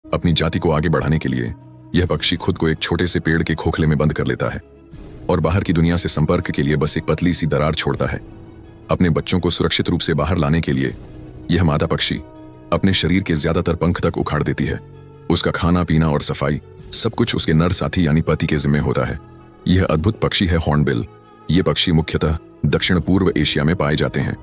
अपनी जाति को आगे बढ़ाने के लिए यह पक्षी खुद को एक छोटे से पेड़ के खोखले में बंद कर लेता है और बाहर की दुनिया से संपर्क के लिए बस एक पतली सी दरार छोड़ता है। अपने बच्चों को सुरक्षित रूप से बाहर लाने के लिए यह मादा पक्षी अपने शरीर के ज्यादातर पंख तक उखाड़ देती है। उसका खाना पीना और सफाई सब कुछ उसके नर साथी यानी पति के जिम्मे होता है। यह अद्भुत पक्षी है हॉर्नबिल। ये पक्षी मुख्यतः दक्षिण पूर्व एशिया में पाए जाते हैं।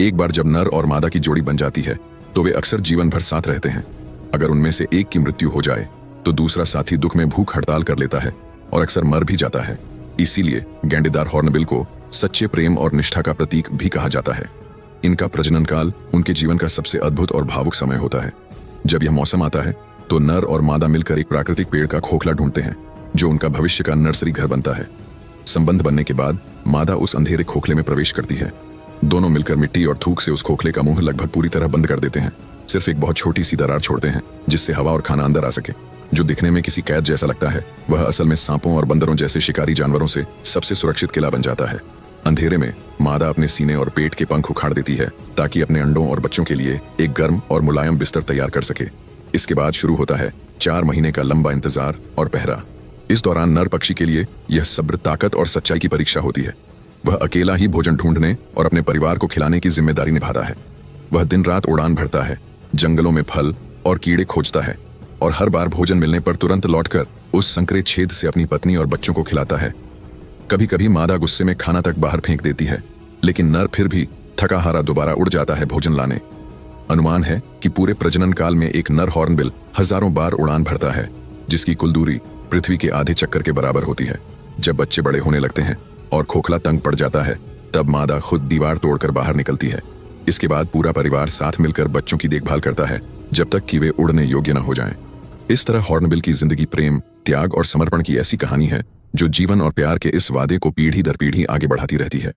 एक बार जब नर और मादा की जोड़ी बन जाती है तो वे अक्सर जीवन भर साथ रहते हैं। अगर उनमें से एक की मृत्यु हो जाए तो दूसरा साथी दुख में भूख हड़ताल कर लेता है और अक्सर मर भी जाता है। इसीलिए गेंडेदार हॉर्नबिल को सच्चे प्रेम और निष्ठा का प्रतीक भी कहा जाता है। इनका प्रजनन काल उनके जीवन का सबसे अद्भुत और भावुक समय होता है। जब यह मौसम आता है तो नर और मादा मिलकर एक प्राकृतिक पेड़ का खोखला ढूंढते हैं जो उनका भविष्य का नर्सरी घर बनता है। संबंध बनने के बाद मादा उस अंधेरे खोखले में प्रवेश करती है। दोनों मिलकर मिट्टी और थूक से उस खोखले का मुंह लगभग पूरी तरह बंद कर देते हैं। सिर्फ एक बहुत छोटी सी दरार छोड़ते हैं जिससे हवा और खाना अंदर आ सके। जो दिखने में किसी कैद जैसा लगता है वह असल में सांपों और बंदरों जैसे शिकारी जानवरों से सबसे सुरक्षित किला बन जाता है। अंधेरे में मादा अपने सीने और पेट के पंख उखाड़ देती है ताकि अपने अंडों और बच्चों के लिए एक गर्म और मुलायम बिस्तर तैयार कर सके। इसके बाद शुरू होता है 4 महीने का लंबा इंतजार और पहरा। इस दौरान नर पक्षी के लिए यह सब्र, ताकत और सच्चाई की परीक्षा होती है। वह अकेला ही भोजन ढूंढने और अपने परिवार को खिलाने की जिम्मेदारी निभाता है। वह दिन रात उड़ान भरता है, जंगलों में फल और कीड़े खोजता है और हर बार भोजन मिलने पर तुरंत लौटकर उस संकरे छेद से अपनी पत्नी और बच्चों को खिलाता है। कभी कभी मादा गुस्से में खाना तक बाहर फेंक देती है, लेकिन नर फिर भी थका हारा दोबारा उड़ जाता है भोजन लाने। अनुमान है कि पूरे प्रजनन काल में एक नर हॉर्नबिल हजारों बार उड़ान भरता है, जिसकी कुल दूरी पृथ्वी के आधे चक्कर के बराबर होती है। जब बच्चे बड़े होने लगते हैं और खोखला तंग पड़ जाता है तब मादा खुद दीवार तोड़कर बाहर निकलती है। इसके बाद पूरा परिवार साथ मिलकर बच्चों की देखभाल करता है जब तक कि वे उड़ने योग्य न हो जाएं। इस तरह हॉर्नबिल की जिंदगी प्रेम, त्याग और समर्पण की ऐसी कहानी है जो जीवन और प्यार के इस वादे को पीढ़ी दर पीढ़ी आगे बढ़ाती रहती है।